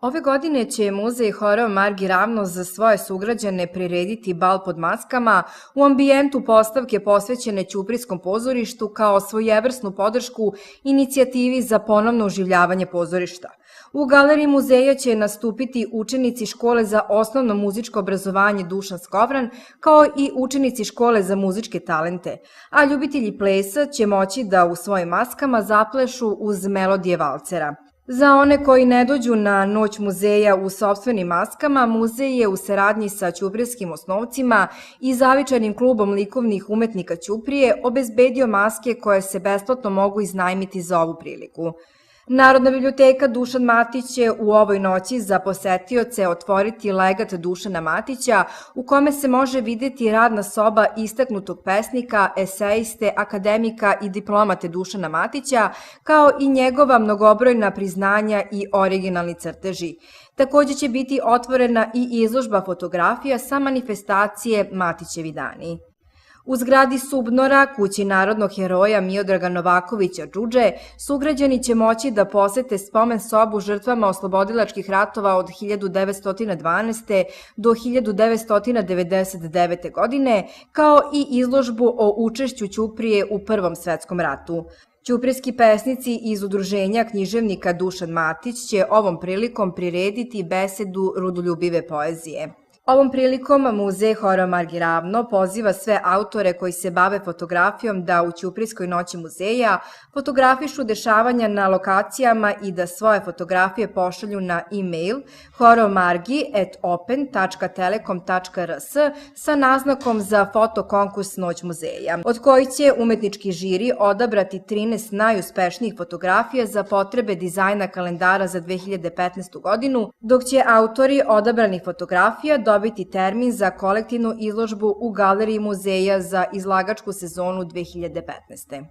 Ove godine će muzej Horeo Margi Ravno za svoje sugrađane prirediti bal pod maskama u ambijentu postavke posvećene Ćuprijskom pozorištu kao svojevrsnu podršku inicijativi za ponovno oživljavanje pozorišta. U galeriji muzeja će nastupiti učenici škole za osnovno muzičko obrazovanje Dušan Skovran, kao i učenici škole za muzičke talente, a ljubitelji plesa će moći da u svojim maskama zaplešu uz melodije valcera. Za one koji ne dođu na noć muzeja u sopstvenim maskama, muzej je u saradnji sa ćuprijskim osnovcima i zavičajnim klubom likovnih umetnika Ćuprije obezbedio maske koje se besplatno mogu iznajmiti za ovu priliku. Narodna biblioteka Dušan Matić će u ovoj noći za posetioce otvoriti legat Dušana Matića, u kome se može videti radna soba istaknutog pesnika, eseiste, akademika i diplomate Dušana Matića, kao i njegova mnogobrojna priznanja i originalni crteži. Takođe će biti otvorena i izložba fotografija sa manifestacije Matićevi dani. U zgradi Subnora, kući narodnog heroja Miodraga Novakovića Džudže, sugrađani će moći da posete spomen sobu žrtvama oslobodilačkih ratova od 1912. do 1999. godine, kao i izložbu o učešću Ćuprije u Prvom svetskom ratu. Ćuprijski pesnici iz udruženja književnika Dušan Matić će ovom prilikom prirediti besedu rodoljubive poezije. Ovom prilikom muzej Horeo Margi Ravno poziva sve autore koji se bave fotografijom da u Ćuprijskoj noći muzeja fotografišu dešavanja na lokacijama i da svoje fotografije pošalju na e-mail horeomargi@open.telekom.rs sa naznakom za fotokonkurs Noć muzeja, od kojih će umetnički žiri odabrati 13 najuspešnijih fotografija za potrebe dizajna kalendara za 2015. godinu, dok će autori odabranih fotografija dobiti termin za kolektivnu izložbu u galeriji muzeja za izlagačku sezonu 2015.